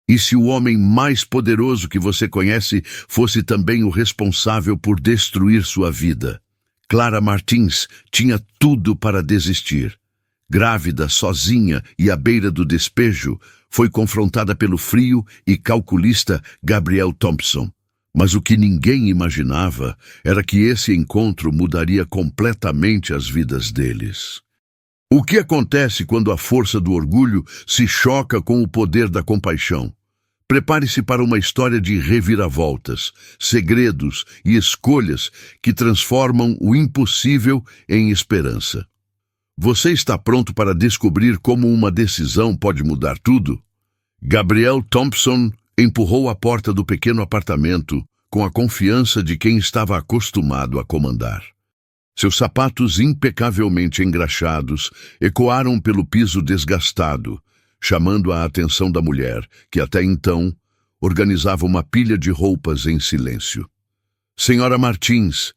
E se o homem mais poderoso que você conhece fosse também o responsável por destruir sua vida? Clara Martins tinha tudo para desistir. Grávida, sozinha e à beira do despejo, foi confrontada pelo frio e calculista Gabriel Thompson. Mas o que ninguém imaginava era que esse encontro mudaria completamente as vidas deles. O que acontece quando a força do orgulho se choca com o poder da compaixão? Prepare-se para uma história de reviravoltas, segredos e escolhas que transformam o impossível em esperança. Você está pronto para descobrir como uma decisão pode mudar tudo? Gabriel Thompson empurrou a porta do pequeno apartamento com a confiança de quem estava acostumado a comandar. Seus sapatos impecavelmente engraxados ecoaram pelo piso desgastado, chamando a atenção da mulher, que até então organizava uma pilha de roupas em silêncio. Senhora Martins,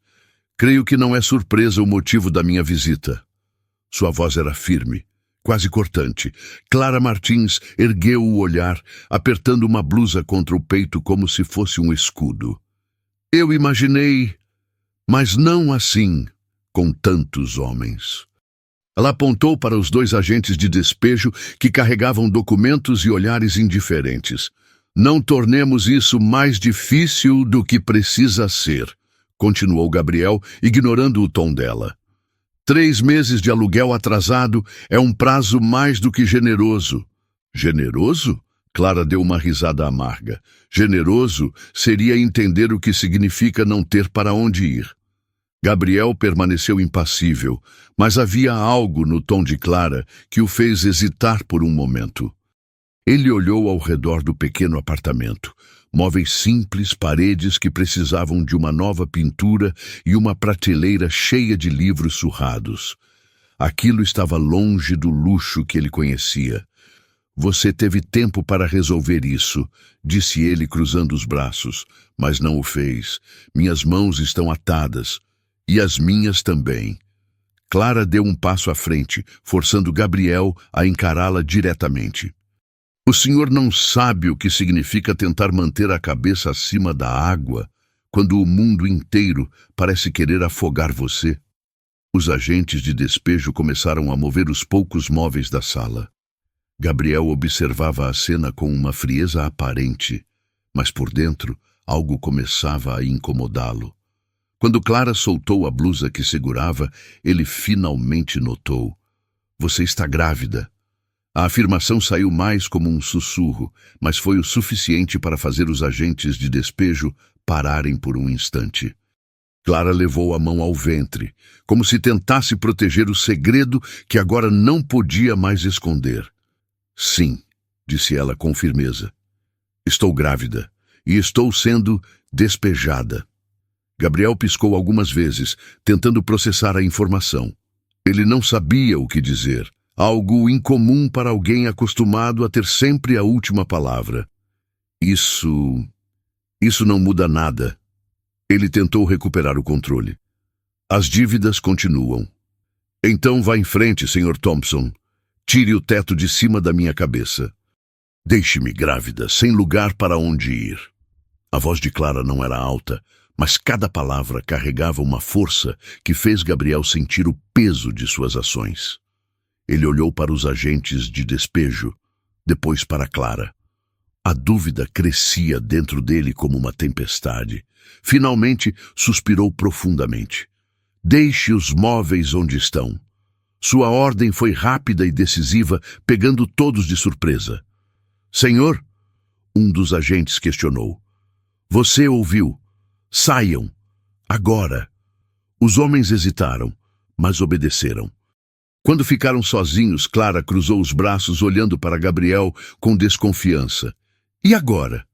creio que não é surpresa o motivo da minha visita. Sua voz era firme, quase cortante. Clara Martins ergueu o olhar, apertando uma blusa contra o peito como se fosse um escudo. Eu imaginei, mas não assim, com tantos homens. Ela apontou para os 2 agentes de despejo que carregavam documentos e olhares indiferentes. Não tornemos isso mais difícil do que precisa ser, continuou Gabriel, ignorando o tom dela. 3 meses de aluguel atrasado é um prazo mais do que generoso. Generoso? Clara deu uma risada amarga. Generoso seria entender o que significa não ter para onde ir. Gabriel permaneceu impassível, mas havia algo no tom de Clara que o fez hesitar por um momento. Ele olhou ao redor do pequeno apartamento. Móveis simples, paredes que precisavam de uma nova pintura e uma prateleira cheia de livros surrados. Aquilo estava longe do luxo que ele conhecia. Você teve tempo para resolver isso, disse ele cruzando os braços, mas não o fez. Minhas mãos estão atadas. E as minhas também. Clara deu um passo à frente, forçando Gabriel a encará-la diretamente. O senhor não sabe o que significa tentar manter a cabeça acima da água quando o mundo inteiro parece querer afogar você? Os agentes de despejo começaram a mover os poucos móveis da sala. Gabriel observava a cena com uma frieza aparente, mas por dentro algo começava a incomodá-lo. Quando Clara soltou a blusa que segurava, ele finalmente notou. Você está grávida. A afirmação saiu mais como um sussurro, mas foi o suficiente para fazer os agentes de despejo pararem por um instante. Clara levou a mão ao ventre, como se tentasse proteger o segredo que agora não podia mais esconder. Sim, disse ela com firmeza. Estou grávida e estou sendo despejada. Gabriel piscou algumas vezes, tentando processar a informação. Ele não sabia o que dizer, algo incomum para alguém acostumado a ter sempre a última palavra. Isso não muda nada. Ele tentou recuperar o controle. As dívidas continuam. Então vá em frente, Sr. Thompson. Tire o teto de cima da minha cabeça. Deixe-me grávida, sem lugar para onde ir. A voz de Clara não era alta, mas cada palavra carregava uma força que fez Gabriel sentir o peso de suas ações. Ele olhou para os agentes de despejo, depois para Clara. A dúvida crescia dentro dele como uma tempestade. Finalmente, suspirou profundamente. Deixe os móveis onde estão. Sua ordem foi rápida e decisiva, pegando todos de surpresa. Senhor, um dos agentes questionou. Você ouviu? Saiam! Agora! Os homens hesitaram, mas obedeceram. Quando ficaram sozinhos, Clara cruzou os braços olhando para Gabriel com desconfiança. E agora?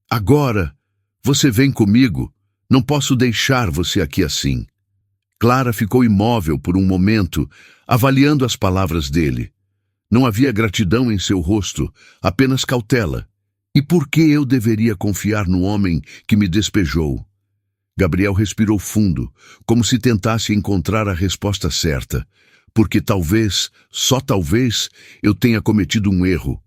Agora, você vem comigo. Não posso deixar você aqui assim. Clara ficou imóvel por um momento, avaliando as palavras dele. Não havia gratidão em seu rosto, apenas cautela. E por que eu deveria confiar no homem que me despejou? Gabriel respirou fundo, como se tentasse encontrar a resposta certa. Porque talvez, só talvez, eu tenha cometido um erro.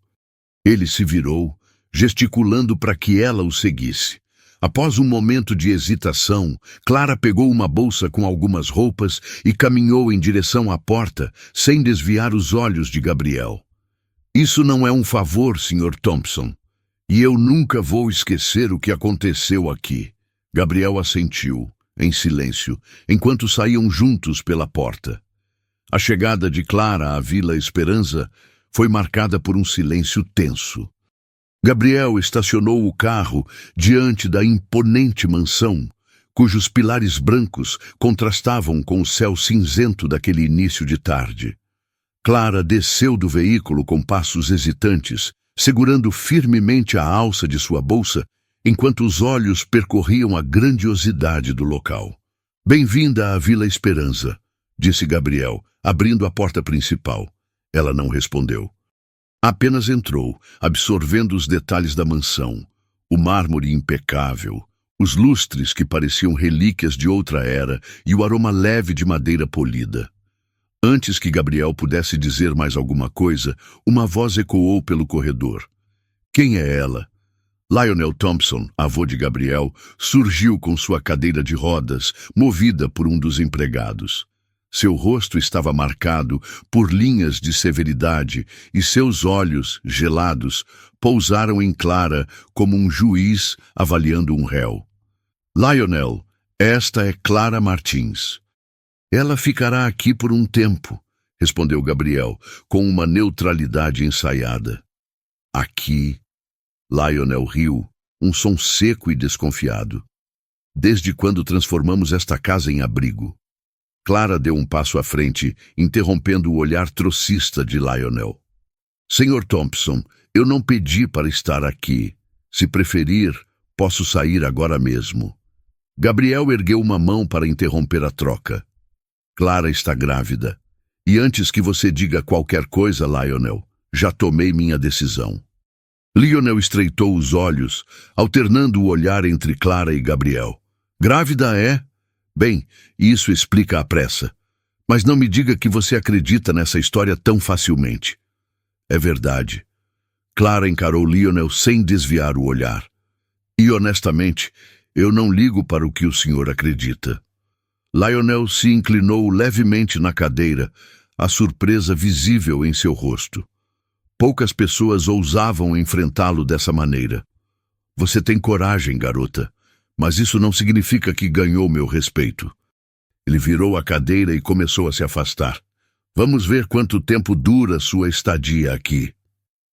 Ele se virou, gesticulando para que ela o seguisse. Após um momento de hesitação, Clara pegou uma bolsa com algumas roupas e caminhou em direção à porta, sem desviar os olhos de Gabriel. Isso não é um favor, Sr. Thompson, e eu nunca vou esquecer o que aconteceu aqui. Gabriel assentiu, em silêncio, enquanto saíam juntos pela porta. A chegada de Clara à Vila Esperança foi marcada por um silêncio tenso. Gabriel estacionou o carro diante da imponente mansão, cujos pilares brancos contrastavam com o céu cinzento daquele início de tarde. Clara desceu do veículo com passos hesitantes, segurando firmemente a alça de sua bolsa, enquanto os olhos percorriam a grandiosidade do local. "Bem-vinda à Vila Esperança", disse Gabriel, abrindo a porta principal. Ela não respondeu. Apenas entrou, absorvendo os detalhes da mansão, o mármore impecável, os lustres que pareciam relíquias de outra era e o aroma leve de madeira polida. Antes que Gabriel pudesse dizer mais alguma coisa, uma voz ecoou pelo corredor. "Quem é ela?" Lionel Thompson, avô de Gabriel, surgiu com sua cadeira de rodas, movida por um dos empregados. Seu rosto estava marcado por linhas de severidade e seus olhos, gelados, pousaram em Clara como um juiz avaliando um réu. "Lionel, esta é Clara Martins." "Ela ficará aqui por um tempo", respondeu Gabriel, com uma neutralidade ensaiada. "Aqui?" Lionel riu, um som seco e desconfiado. "Desde quando transformamos esta casa em abrigo?" Clara deu um passo à frente, interrompendo o olhar trocista de Lionel. "Sr. Thompson, eu não pedi para estar aqui. Se preferir, posso sair agora mesmo." Gabriel ergueu uma mão para interromper a troca. "Clara está grávida. E antes que você diga qualquer coisa, Lionel, já tomei minha decisão." Lionel estreitou os olhos, alternando o olhar entre Clara e Gabriel. "Grávida é? Bem, isso explica a pressa. Mas não me diga que você acredita nessa história tão facilmente." "É verdade." Clara encarou Lionel sem desviar o olhar. "E honestamente, eu não ligo para o que o senhor acredita." Lionel se inclinou levemente na cadeira, a surpresa visível em seu rosto. Poucas pessoas ousavam enfrentá-lo dessa maneira. "Você tem coragem, garota, mas isso não significa que ganhou meu respeito." Ele virou a cadeira e começou a se afastar. "Vamos ver quanto tempo dura sua estadia aqui."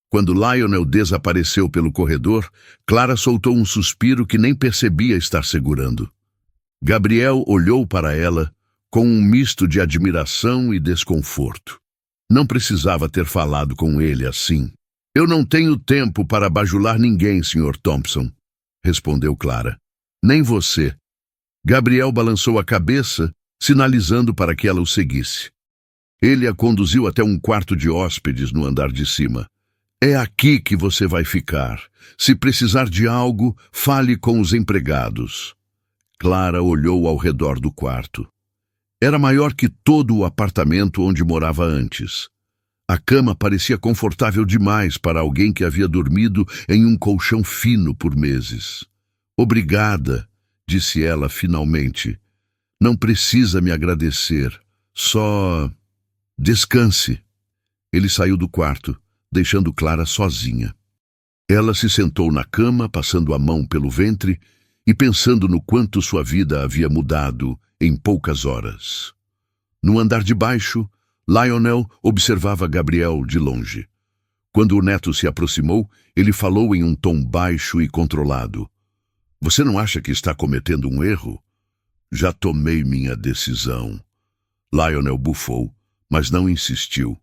Quando Lionel desapareceu pelo corredor, Clara soltou um suspiro que nem percebia estar segurando. Gabriel olhou para ela com um misto de admiração e desconforto. Não precisava ter falado com ele assim. "Eu não tenho tempo para bajular ninguém, Sr. Thompson", respondeu Clara. "Nem você." Gabriel balançou a cabeça, sinalizando para que ela o seguisse. Ele a conduziu até um quarto de hóspedes no andar de cima. "É aqui que você vai ficar. Se precisar de algo, fale com os empregados." Clara olhou ao redor do quarto. Era maior que todo o apartamento onde morava antes. A cama parecia confortável demais para alguém que havia dormido em um colchão fino por meses. "Obrigada", disse ela finalmente. "Não precisa me agradecer. Só descanse." Ele saiu do quarto, deixando Clara sozinha. Ela se sentou na cama, passando a mão pelo ventre e pensando no quanto sua vida havia mudado em poucas horas. No andar de baixo, Lionel observava Gabriel de longe. Quando o neto se aproximou, ele falou em um tom baixo e controlado. "Você não acha que está cometendo um erro?" "Já tomei minha decisão." Lionel bufou, mas não insistiu.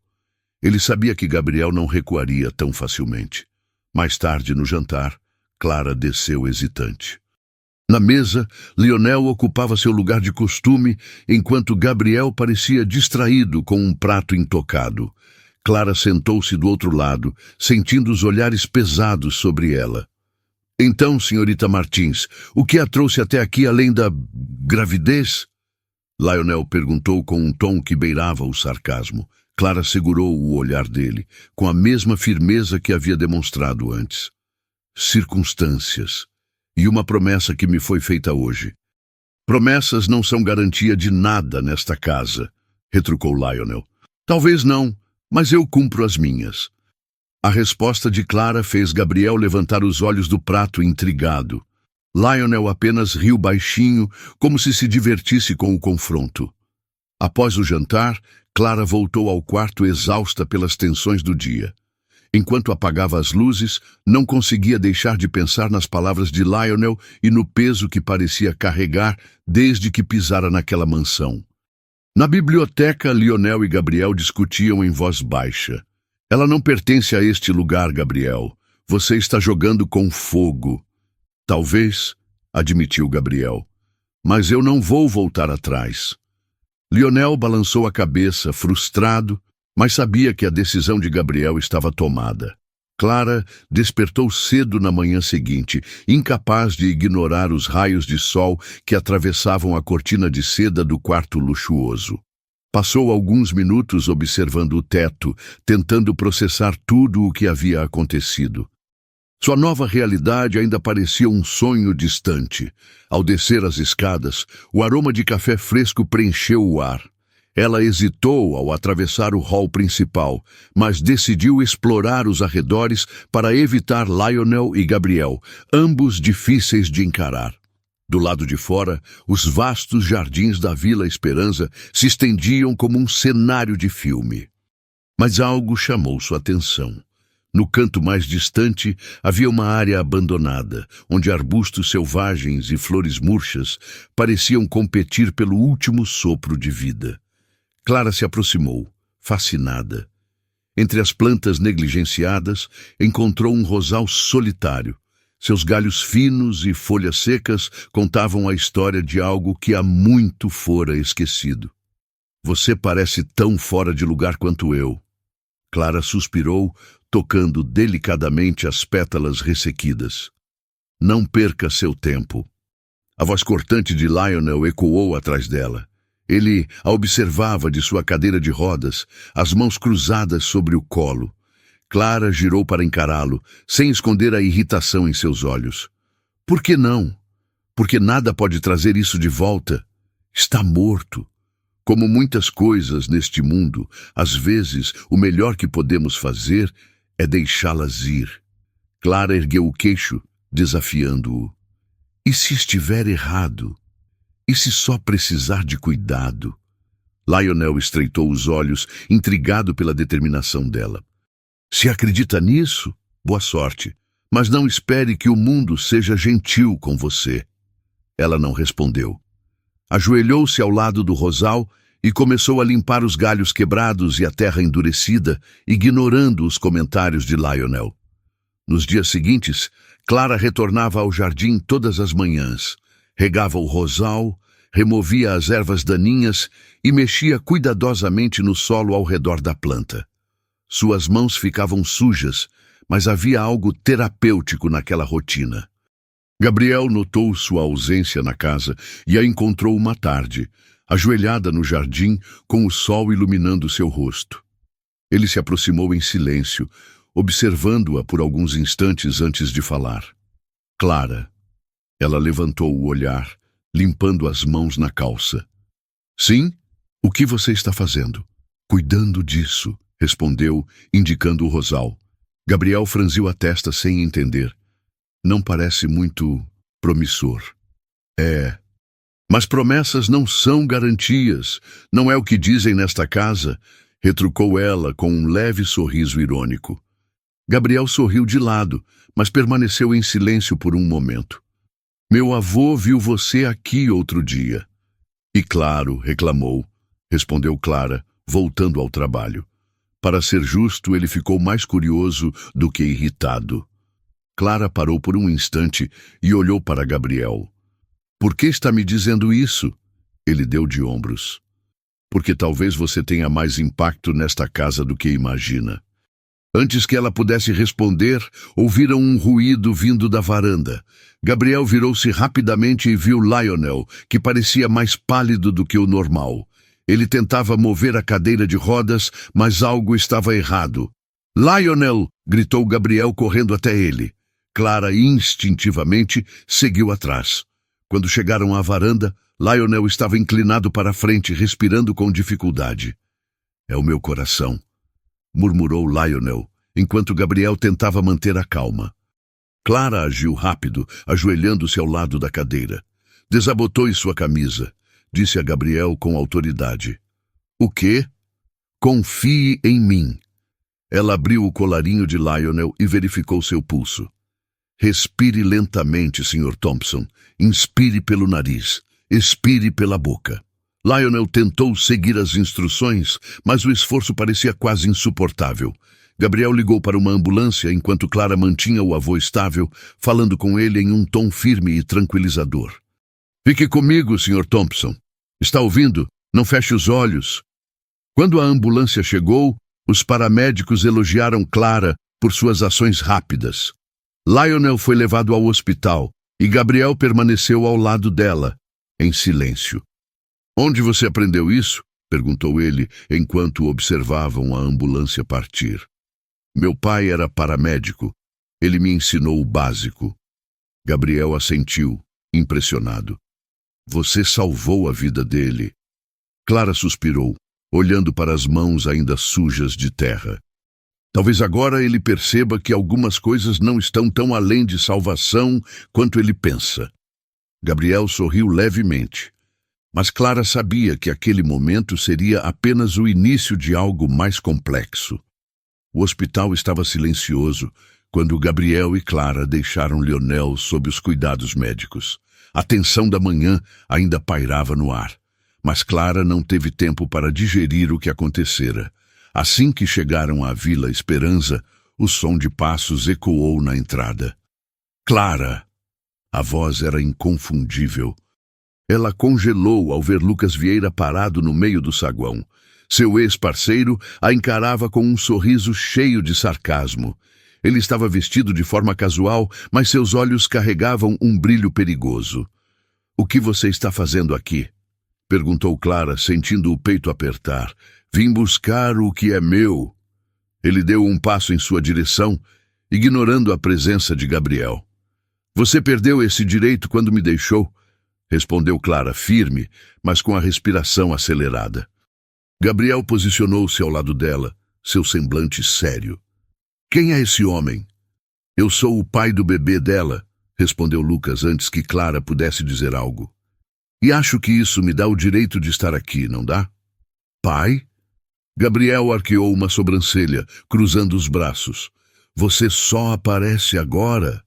Ele sabia que Gabriel não recuaria tão facilmente. Mais tarde, no jantar, Clara desceu hesitante. Na mesa, Lionel ocupava seu lugar de costume, enquanto Gabriel parecia distraído com um prato intocado. Clara sentou-se do outro lado, sentindo os olhares pesados sobre ela. "Então, senhorita Martins, o que a trouxe até aqui além da gravidez?" Lionel perguntou com um tom que beirava o sarcasmo. Clara segurou o olhar dele, com a mesma firmeza que havia demonstrado antes. circunstâncias e uma promessa que me foi feita hoje. Promessas não são garantia de nada nesta casa, retrucou Lionel. Talvez não, mas eu cumpro as minhas. A resposta de Clara fez Gabriel levantar os olhos do prato intrigado. Lionel apenas riu baixinho, como se divertisse com o confronto. Após o jantar, Clara voltou ao quarto exausta pelas tensões do dia. Enquanto apagava as luzes, não conseguia deixar de pensar nas palavras de Lionel e no peso que parecia carregar desde que pisara naquela mansão. Na biblioteca, Lionel e Gabriel discutiam em voz baixa. Ela não pertence a este lugar, Gabriel. Você está jogando com fogo. Talvez, admitiu Gabriel. Mas eu não vou voltar atrás. Lionel balançou a cabeça, frustrado, mas sabia que a decisão de Gabriel estava tomada. Clara despertou cedo na manhã seguinte, incapaz de ignorar os raios de sol que atravessavam a cortina de seda do quarto luxuoso. Passou alguns minutos observando o teto, tentando processar tudo o que havia acontecido. Sua nova realidade ainda parecia um sonho distante. Ao descer as escadas, o aroma de café fresco preencheu o ar. Ela hesitou ao atravessar o hall principal, mas decidiu explorar os arredores para evitar Lionel e Gabriel, ambos difíceis de encarar. Do lado de fora, os vastos jardins da Vila Esperança se estendiam como um cenário de filme. Mas algo chamou sua atenção. No canto mais distante, havia uma área abandonada, onde arbustos selvagens e flores murchas pareciam competir pelo último sopro de vida. Clara se aproximou, fascinada. Entre as plantas negligenciadas, encontrou um rosal solitário. Seus galhos finos e folhas secas contavam a história de algo que há muito fora esquecido. Você parece tão fora de lugar quanto eu. Clara suspirou, tocando delicadamente as pétalas ressequidas. Não perca seu tempo. A voz cortante de Lionel ecoou atrás dela. Ele a observava de sua cadeira de rodas, as mãos cruzadas sobre o colo. Clara girou para encará-lo, sem esconder a irritação em seus olhos. Por que não? Porque nada pode trazer isso de volta. Está morto. Como muitas coisas neste mundo, às vezes o melhor que podemos fazer é deixá-las ir. Clara ergueu o queixo, desafiando-o. E se estiver errado? E se só precisar de cuidado? Lionel estreitou os olhos, intrigado pela determinação dela. Se acredita nisso, boa sorte, mas não espere que o mundo seja gentil com você. Ela não respondeu. Ajoelhou-se ao lado do rosal e começou a limpar os galhos quebrados e a terra endurecida, ignorando os comentários de Lionel. Nos dias seguintes, Clara retornava ao jardim todas as manhãs. Regava o rosal, removia as ervas daninhas e mexia cuidadosamente no solo ao redor da planta. Suas mãos ficavam sujas, mas havia algo terapêutico naquela rotina. Gabriel notou sua ausência na casa e a encontrou uma tarde, ajoelhada no jardim, com o sol iluminando seu rosto. Ele se aproximou em silêncio, observando-a por alguns instantes antes de falar. Clara. Ela levantou o olhar, limpando as mãos na calça. Sim? O que você está fazendo? Cuidando disso, respondeu, indicando o rosal. Gabriel franziu a testa sem entender. Não parece muito promissor. É. Mas promessas não são garantias. Não é o que dizem nesta casa, retrucou ela com um leve sorriso irônico. Gabriel sorriu de lado, mas permaneceu em silêncio por um momento. Meu avô viu você aqui outro dia. E claro, reclamou, respondeu Clara, voltando ao trabalho. Para ser justo, ele ficou mais curioso do que irritado. Clara parou por um instante e olhou para Gabriel. Por que está me dizendo isso? Ele deu de ombros. Porque talvez você tenha mais impacto nesta casa do que imagina. Antes que ela pudesse responder, ouviram um ruído vindo da varanda. Gabriel virou-se rapidamente e viu Lionel, que parecia mais pálido do que o normal. Ele tentava mover a cadeira de rodas, mas algo estava errado. Lionel! Gritou Gabriel correndo até ele. Clara instintivamente seguiu atrás. Quando chegaram à varanda, Lionel estava inclinado para a frente, respirando com dificuldade. "É o meu coração", murmurou Lionel, enquanto Gabriel tentava manter a calma. Clara agiu rápido, ajoelhando-se ao lado da cadeira. "Desabotoe sua camisa", disse a Gabriel com autoridade. "O quê?" "Confie em mim." Ela abriu o colarinho de Lionel e verificou seu pulso. "Respire lentamente, Sr. Thompson. Inspire pelo nariz. Expire pela boca." Lionel tentou seguir as instruções, mas o esforço parecia quase insuportável. Gabriel ligou para uma ambulância enquanto Clara mantinha o avô estável, falando com ele em um tom firme e tranquilizador. "Fique comigo, Sr. Thompson. Está ouvindo? Não feche os olhos." Quando a ambulância chegou, os paramédicos elogiaram Clara por suas ações rápidas. Lionel foi levado ao hospital e Gabriel permaneceu ao lado dela, em silêncio. "Onde você aprendeu isso?" perguntou ele, enquanto observavam a ambulância partir. "Meu pai era paramédico. Ele me ensinou o básico." Gabriel assentiu, impressionado. "Você salvou a vida dele." Clara suspirou, olhando para as mãos ainda sujas de terra. "Talvez agora ele perceba que algumas coisas não estão tão além de salvação quanto ele pensa." Gabriel sorriu levemente, mas Clara sabia que aquele momento seria apenas o início de algo mais complexo. O hospital estava silencioso quando Gabriel e Clara deixaram Lionel sob os cuidados médicos. A tensão da manhã ainda pairava no ar, mas Clara não teve tempo para digerir o que acontecera. Assim que chegaram à Vila Esperança, o som de passos ecoou na entrada. "Clara!" A voz era inconfundível. Ela congelou ao ver Lucas Vieira parado no meio do saguão. Seu ex-parceiro a encarava com um sorriso cheio de sarcasmo. Ele estava vestido de forma casual, mas seus olhos carregavam um brilho perigoso. "O que você está fazendo aqui?" perguntou Clara, sentindo o peito apertar. "Vim buscar o que é meu." Ele deu um passo em sua direção, ignorando a presença de Gabriel. "Você perdeu esse direito quando me deixou", respondeu Clara, firme, mas com a respiração acelerada. Gabriel posicionou-se ao lado dela, seu semblante sério. "Quem é esse homem?" "Eu sou o pai do bebê dela", respondeu Lucas antes que Clara pudesse dizer algo. "E acho que isso me dá o direito de estar aqui, não dá?" "Pai?" Gabriel arqueou uma sobrancelha, cruzando os braços. "Você só aparece agora."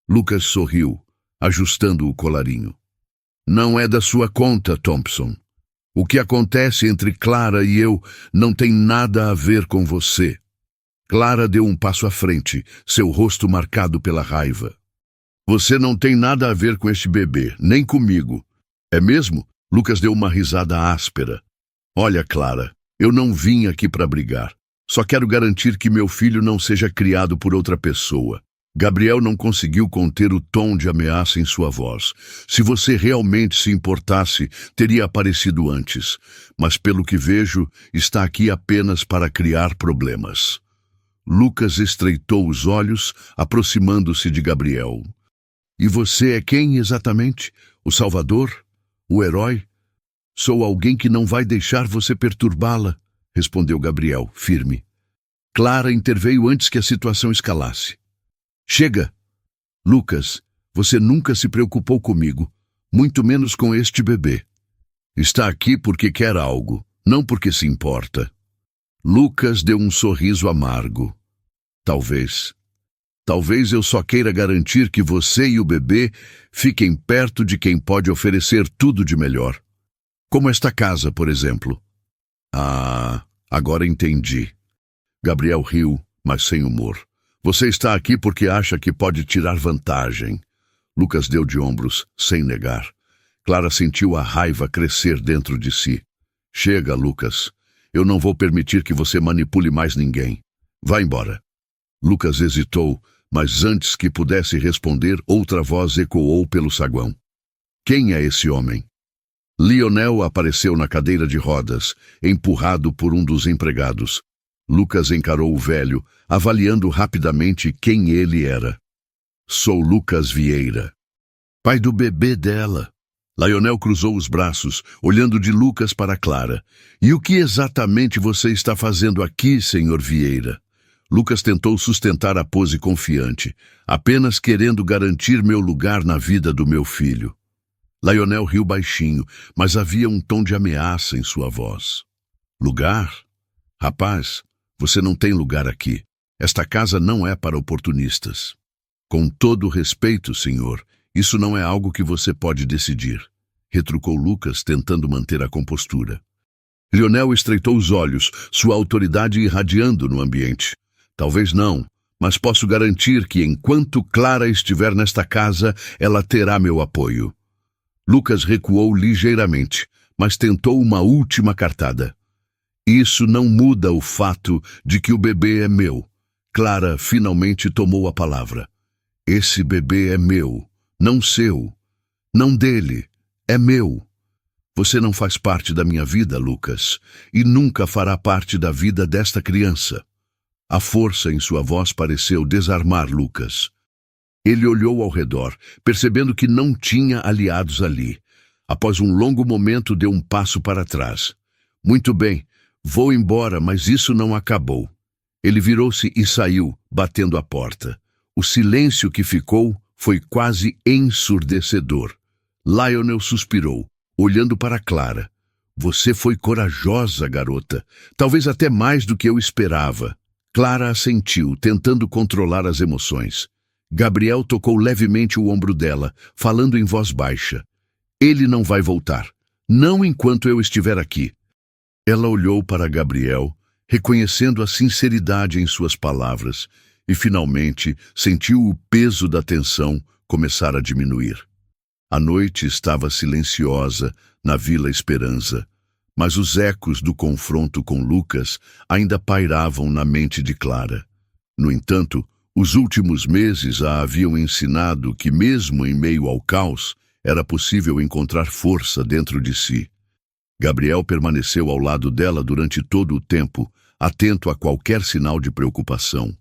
Lucas sorriu, ajustando o colarinho. "Não é da sua conta, Thompson. O que acontece entre Clara e eu não tem nada a ver com você." Clara deu um passo à frente, seu rosto marcado pela raiva. "Você não tem nada a ver com este bebê, nem comigo." "É mesmo?" Lucas deu uma risada áspera. "Olha, Clara, eu não vim aqui para brigar. Só quero garantir que meu filho não seja criado por outra pessoa." Gabriel não conseguiu conter o tom de ameaça em sua voz. "Se você realmente se importasse, teria aparecido antes. Mas, pelo que vejo, está aqui apenas para criar problemas." Lucas estreitou os olhos, aproximando-se de Gabriel. "E você é quem exatamente? O Salvador? O herói?" "Sou alguém que não vai deixar você perturbá-la", respondeu Gabriel, firme. Clara interveio antes que a situação escalasse. "Chega! Lucas, você nunca se preocupou comigo, muito menos com este bebê. Está aqui porque quer algo, não porque se importa." Lucas deu um sorriso amargo. Talvez eu só queira garantir que você e o bebê fiquem perto de quem pode oferecer tudo de melhor. Como esta casa, por exemplo." "Ah, agora entendi." Gabriel riu, mas sem humor. "Você está aqui porque acha que pode tirar vantagem." Lucas deu de ombros, sem negar. Clara sentiu a raiva crescer dentro de si. "Chega, Lucas. Eu não vou permitir que você manipule mais ninguém. Vá embora." Lucas hesitou, mas antes que pudesse responder, outra voz ecoou pelo saguão. "Quem é esse homem?" Lionel apareceu na cadeira de rodas, empurrado por um dos empregados. Lucas encarou o velho, avaliando rapidamente quem ele era. Sou Lucas Vieira, pai do bebê dela. Lionel cruzou os braços, olhando de Lucas para Clara. E o que exatamente você está fazendo aqui, senhor Vieira? Lucas tentou sustentar a pose confiante, apenas querendo garantir meu lugar na vida do meu filho. Lionel riu baixinho, mas havia um tom de ameaça em sua voz. Lugar? Rapaz, você não tem lugar aqui. Esta casa não é para oportunistas. Com todo o respeito, senhor, isso não é algo que você pode decidir, retrucou Lucas, tentando manter a compostura. Lionel estreitou os olhos, sua autoridade irradiando no ambiente. Talvez não, mas posso garantir que enquanto Clara estiver nesta casa, ela terá meu apoio. Lucas recuou ligeiramente, mas tentou uma última cartada. Isso não muda o fato de que o bebê é meu. Clara finalmente tomou a palavra. Esse bebê é meu, não seu, não dele, é meu. Você não faz parte da minha vida, Lucas, e nunca fará parte da vida desta criança. A força em sua voz pareceu desarmar Lucas. Ele olhou ao redor, percebendo que não tinha aliados ali. Após um longo momento, deu um passo para trás. Muito bem, vou embora, mas isso não acabou. Ele virou-se e saiu, batendo a porta. O silêncio que ficou foi quase ensurdecedor. Lionel suspirou, olhando para Clara. Você foi corajosa, garota. Talvez até mais do que eu esperava. Clara assentiu, tentando controlar as emoções. Gabriel tocou levemente o ombro dela, falando em voz baixa. Ele não vai voltar. Não enquanto eu estiver aqui. Ela olhou para Gabriel, reconhecendo a sinceridade em suas palavras, e finalmente sentiu o peso da tensão começar a diminuir. A noite estava silenciosa na Vila Esperança, mas os ecos do confronto com Lucas ainda pairavam na mente de Clara. No entanto, os últimos meses a haviam ensinado que, mesmo em meio ao caos, era possível encontrar força dentro de si. Gabriel permaneceu ao lado dela durante todo o tempo, atento a qualquer sinal de preocupação.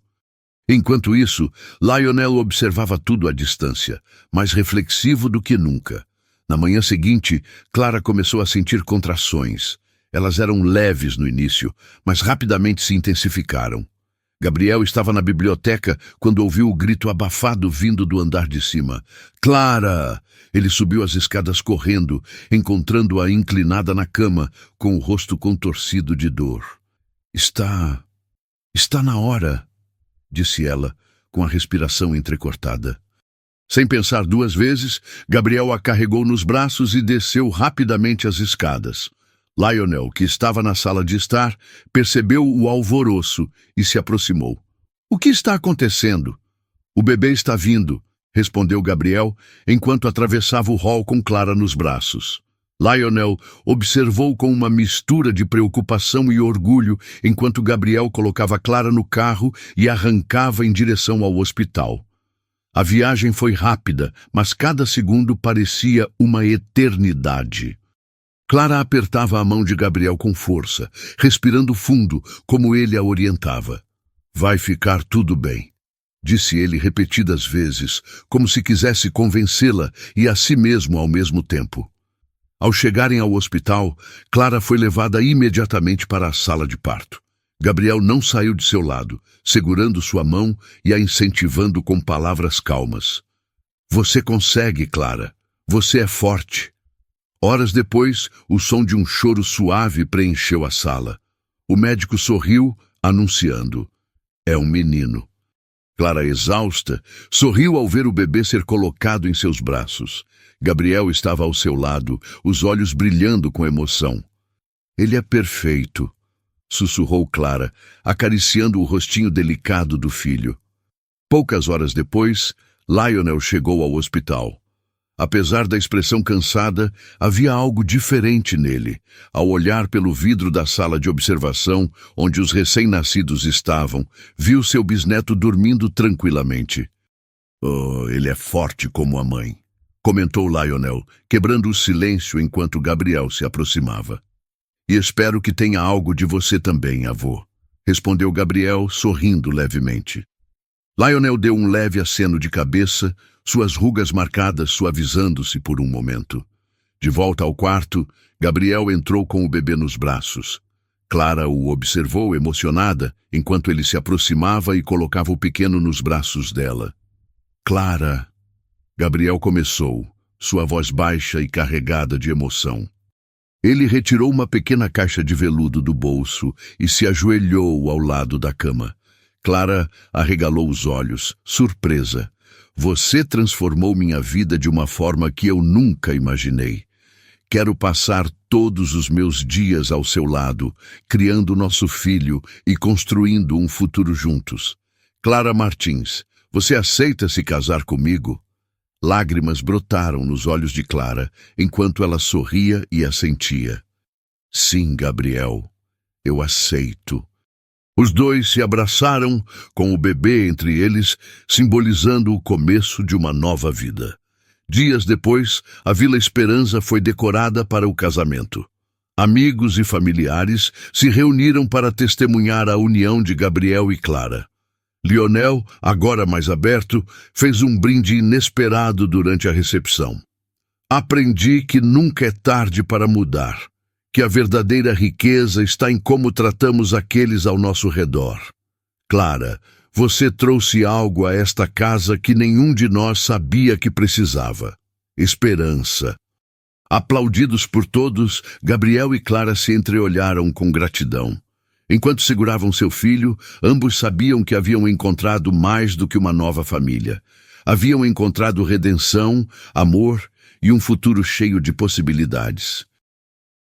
Enquanto isso, Lionel observava tudo à distância, mais reflexivo do que nunca. Na manhã seguinte, Clara começou a sentir contrações. Elas eram leves no início, mas rapidamente se intensificaram. Gabriel estava na biblioteca quando ouviu o grito abafado vindo do andar de cima. Clara! Ele subiu as escadas correndo, encontrando-a inclinada na cama, com o rosto contorcido de dor. Está na hora, disse ela, com a respiração entrecortada. Sem pensar duas vezes, Gabriel a carregou nos braços e desceu rapidamente as escadas. Lionel, que estava na sala de estar, percebeu o alvoroço e se aproximou. — O que está acontecendo? — O bebê está vindo, respondeu Gabriel, enquanto atravessava o hall com Clara nos braços. Lionel observou com uma mistura de preocupação e orgulho enquanto Gabriel colocava Clara no carro e arrancava em direção ao hospital. A viagem foi rápida, mas cada segundo parecia uma eternidade. Clara apertava a mão de Gabriel com força, respirando fundo, como ele a orientava. — Vai ficar tudo bem, disse ele repetidas vezes, como se quisesse convencê-la e a si mesmo ao mesmo tempo. Ao chegarem ao hospital, Clara foi levada imediatamente para a sala de parto. Gabriel não saiu de seu lado, segurando sua mão e a incentivando com palavras calmas. — Você consegue, Clara. Você é forte. Horas depois, o som de um choro suave preencheu a sala. O médico sorriu, anunciando: é um menino. Clara, exausta, sorriu ao ver o bebê ser colocado em seus braços. Gabriel estava ao seu lado, os olhos brilhando com emoção. Ele é perfeito, sussurrou Clara, acariciando o rostinho delicado do filho. Poucas horas depois, Lionel chegou ao hospital. Apesar da expressão cansada, havia algo diferente nele. Ao olhar pelo vidro da sala de observação, onde os recém-nascidos estavam, viu seu bisneto dormindo tranquilamente. — Oh, ele é forte como a mãe, comentou Lionel, quebrando o silêncio enquanto Gabriel se aproximava. — E espero que tenha algo de você também, avô, respondeu Gabriel, sorrindo levemente. Lionel deu um leve aceno de cabeça, suas rugas marcadas suavizando-se por um momento. De volta ao quarto, Gabriel entrou com o bebê nos braços. Clara o observou emocionada, enquanto ele se aproximava e colocava o pequeno nos braços dela. Clara, Gabriel começou, sua voz baixa e carregada de emoção. Ele retirou uma pequena caixa de veludo do bolso e se ajoelhou ao lado da cama. Clara arregalou os olhos, surpresa. Você transformou minha vida de uma forma que eu nunca imaginei. Quero passar todos os meus dias ao seu lado, criando nosso filho e construindo um futuro juntos. Clara Martins, você aceita se casar comigo? Lágrimas brotaram nos olhos de Clara, enquanto ela sorria e assentia. Sim, Gabriel, eu aceito. Os dois se abraçaram, com o bebê entre eles, simbolizando o começo de uma nova vida. Dias depois, a Vila Esperança foi decorada para o casamento. Amigos e familiares se reuniram para testemunhar a união de Gabriel e Clara. Lionel, agora mais aberto, fez um brinde inesperado durante a recepção. Aprendi que nunca é tarde para mudar, que a verdadeira riqueza está em como tratamos aqueles ao nosso redor. Clara, você trouxe algo a esta casa que nenhum de nós sabia que precisava. Esperança. Aplaudidos por todos, Gabriel e Clara se entreolharam com gratidão. Enquanto seguravam seu filho, ambos sabiam que haviam encontrado mais do que uma nova família. Haviam encontrado redenção, amor e um futuro cheio de possibilidades.